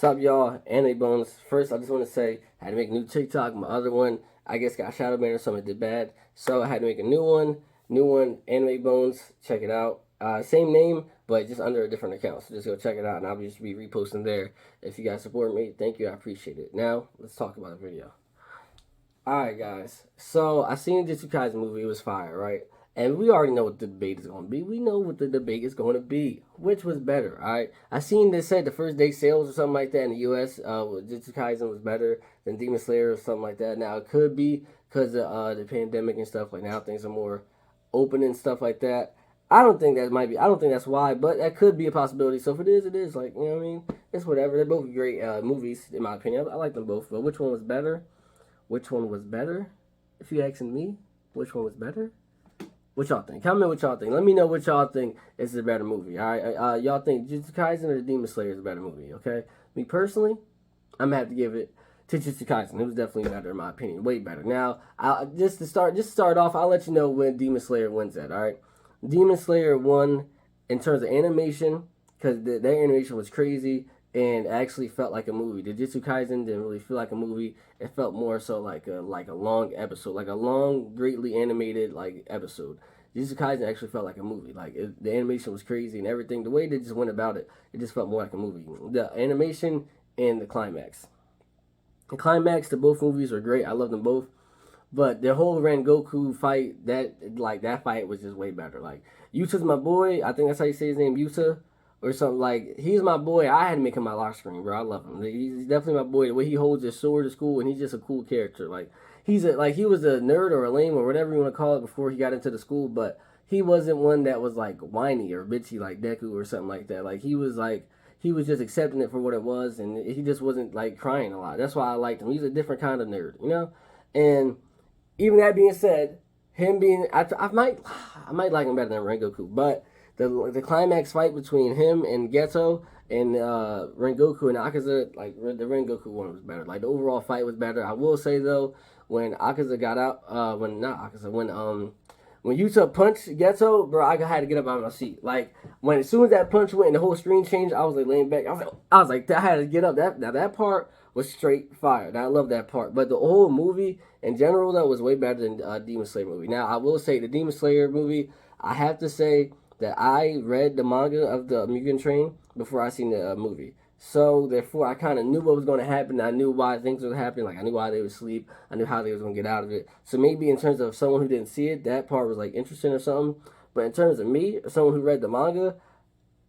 What's up, y'all? Anime Bones. First, I just want to say I had to make a new TikTok. My other one, I guess, got shadow banned or something, did bad. So I had to make a new one. New one, Anime Bones. Check it out. Same name, but just under a different account. So just go check it out, and I'll just be reposting there. If you guys support me, thank you. I appreciate it. Now, let's talk about the video. Alright, guys. So, I seen the JJK movie. It was fire, right? And we already know what the debate is going to be. We know what the debate is going to be. Which was better, alright? I seen they said the first day sales or something like that in the U.S. Jujutsu was better than Demon Slayer or something like that. Now, it could be because of the pandemic and stuff. Like, now things are more open and stuff like that. I don't think that might be. I don't think that's why, but that could be a possibility. So if it is, it is. Like, you know what I mean? It's whatever. They're both great movies, in my opinion. I like them both. But which one was better? Which one was better? If you're asking me, which one was better? What y'all think? Comment what y'all think. Let me know what y'all think is a better movie. All right, y'all think Jujutsu Kaisen or Demon Slayer is a better movie? Okay, me personally, I'm gonna have to give it to Jujutsu Kaisen. It was definitely better in my opinion, way better. Now, just to start off, I'll let you know when Demon Slayer wins that. All right, Demon Slayer won in terms of animation because their animation was crazy and actually felt like a movie. The Jujutsu Kaisen didn't really feel like a movie. It felt more so like a long episode, like a long, greatly animated like episode. Jujutsu Kaisen actually felt like a movie. Like the animation was crazy and everything. The way they just went about it, it just felt more like a movie. The animation and the climax. The climax to both movies were great. I love them both. But the whole Rengoku fight, that fight was just way better. Like Yuta's my boy. I think that's how you say his name, Yuta or something. Like, he's my boy. I had to make him my lock screen, bro. I love him. He's definitely my boy. The way he holds his sword at school, and he's just a cool character. Like, he was a nerd or a lame or whatever you want to call it before he got into the school, but he wasn't one that was like whiny or bitchy like Deku or something like that. Like, he was just accepting it for what it was, and he just wasn't like crying a lot. That's why I liked him. He's a different kind of nerd, you know. And even that being said, him being I might like him better than Rengoku, but the climax fight between him and Geto and Rengoku and Akaza, like the Rengoku one was better. Like the overall fight was better. I will say though, when Akaza got out, when Yuta punched Geto, bro, I had to get up out of my seat. Like as soon as that punch went and the whole screen changed, I was like laying back. I was like, I had to get up. That part was straight fire. And I love that part. But the whole movie in general, that was way better than Demon Slayer movie. Now I will say the Demon Slayer movie, I have to say that I read the manga of the Mugen Train before I seen the movie. So, therefore, I kind of knew what was going to happen. I knew why things were happening. Like, I knew why they would sleep. I knew how they was going to get out of it. So, maybe in terms of someone who didn't see it, that part was, like, interesting or something. But in terms of me, someone who read the manga,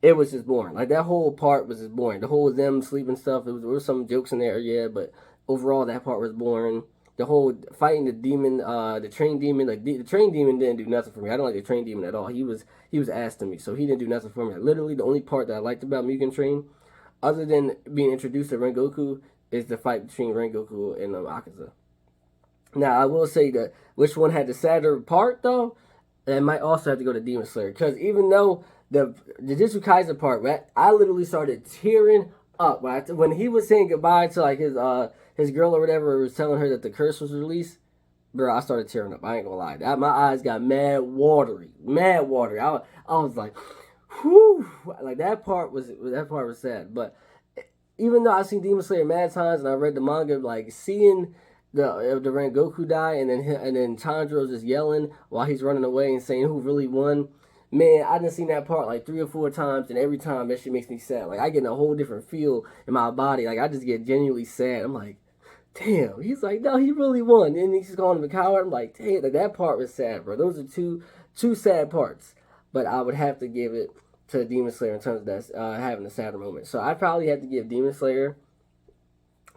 it was just boring. Like, that whole part was just boring. The whole them sleeping stuff, there was some jokes in there, yeah, but overall, that part was boring. The whole fighting the demon, the train demon, like the train demon didn't do nothing for me. I don't like the train demon at all. He was ass to me, so he didn't do nothing for me. Like, literally, the only part that I liked about Mugen Train, other than being introduced to Rengoku, is the fight between Rengoku and Akaza. Now, I will say that which one had the sadder part though, that might also have to go to Demon Slayer, because even though the Jujutsu Kaisen part, right, I literally started tearing up when he was saying goodbye to like his girl or whatever was telling her that the curse was released. Bro, I started tearing up. I ain't gonna lie. My eyes got mad watery. I was like, whew. Like that part was sad. But even though I've seen Demon Slayer mad times and I read the manga, like seeing the Rengoku die and then Chandra just yelling while he's running away and saying who really won. Man, I done seen that part like 3 or 4 times, and every time that shit makes me sad. Like I get a whole different feel in my body. Like I just get genuinely sad. I'm like, damn. He's like, no, he really won. And he's calling him a coward. I'm like, damn, like, that part was sad, bro. Those are two sad parts. But I would have to give it to Demon Slayer in terms of that having a sadder moment. So I'd probably have to give Demon Slayer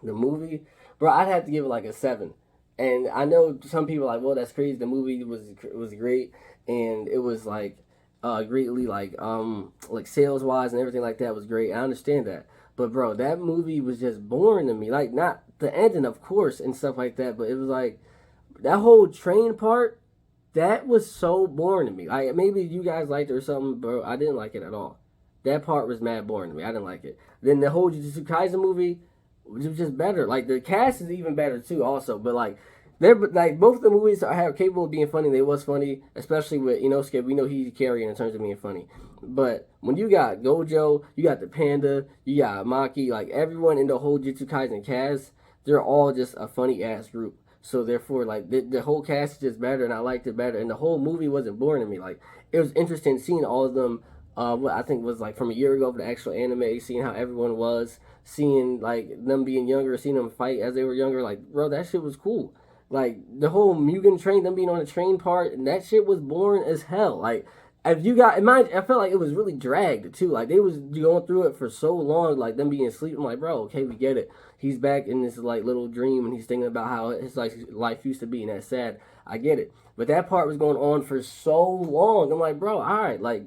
the movie, bro. I'd have to give it like a 7. And I know some people are like, well, that's crazy. The movie was great, and it was like greatly like sales wise and everything like that was great. I understand that. But bro, that movie was just boring to me. Like, not the ending, of course, and stuff like that, but it was like that whole train part, that was so boring to me. Like, maybe you guys liked it or something, but I didn't like it at all. That part was mad boring to me. I didn't like it. Then the whole Jujutsu Kaisen movie was just better. Like, the cast is even better too, also. But like, they're like both the movies are capable of being funny. They was funny, especially with Inosuke. We know he's carrying in terms of being funny. But when you got Gojo, you got the Panda, you got Maki, like everyone in the whole Jujutsu Kaisen cast, they're all just a funny ass group. So therefore, like the whole cast is just better, and I liked it better. And the whole movie wasn't boring to me. Like it was interesting seeing all of them. What I think was like from a year ago for the actual anime, seeing how everyone was, seeing like them being younger, seeing them fight as they were younger. Like bro, that shit was cool. Like the whole Mugen train, them being on the train part, and that shit was boring as hell. Like if you got in mind, I felt like it was really dragged too. Like they was going through it for so long, like them being asleep. I'm like, bro, okay, we get it. He's back in this like little dream, and he's thinking about how his like life used to be, and that's sad. I get it, but that part was going on for so long. I'm like, bro, all right, like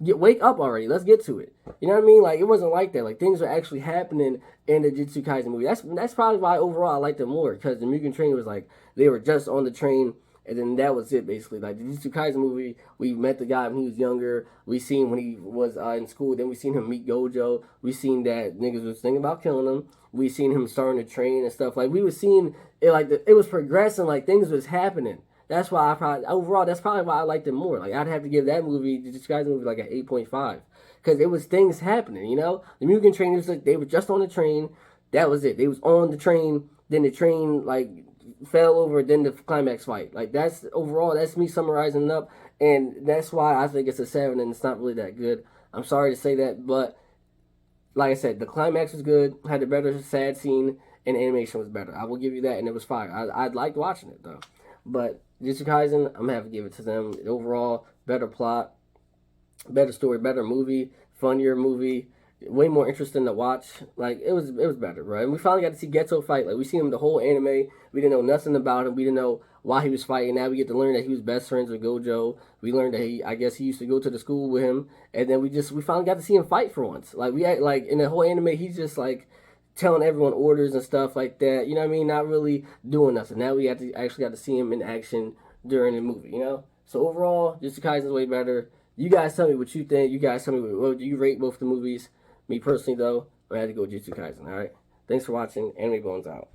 wake up already. Let's get to it. You know what I mean? Like it wasn't like that. Like things were actually happening in the Jujutsu Kaisen movie. That's probably why overall I liked it more, because the Mugen Train was like they were just on the train, and then that was it basically. Like the Jujutsu Kaisen movie, we met the guy when he was younger. We seen when he was in school. Then we seen him meet Gojo. We seen that niggas was thinking about killing him. We seen him starting to train and stuff. Like we was seeing it, like it was progressing. Like things was happening. That's why I probably overall. That's probably why I liked it more. Like I'd have to give that movie, the Jujutsu Kaisen movie, like an 8.5, because it was things happening. You know, the Mugen Train was like they were just on the train. That was it. They was on the train. Then the train like fell over. Then the climax fight. Like that's overall. That's me summarizing it up, and that's why I think it's a 7, and it's not really that good. I'm sorry to say that, but like I said, the climax was good. Had a better sad scene, and the animation was better. I will give you that, and it was fire. I liked watching it though. But Jujutsu Kaisen, I'm gonna have to give it to them. Overall, better plot, better story, better movie, funnier movie, way more interesting to watch. Like it was better, bro. And we finally got to see Geto fight. Like we seen him the whole anime. We didn't know nothing about him. We didn't know why he was fighting. Now we get to learn that he was best friends with Gojo. We learned that I guess he used to go to the school with him. And then we finally got to see him fight for once. Like like in the whole anime, he's just like telling everyone orders and stuff like that. You know what I mean? Not really doing nothing. Now we actually got to see him in action during the movie. You know. So overall, Jujutsu Kaisen's way better. You guys tell me what you think. You guys tell me what do you rate both the movies. Me personally, though, I had to go Jujutsu Kaisen. All right. Thanks for watching. Anime Bones out.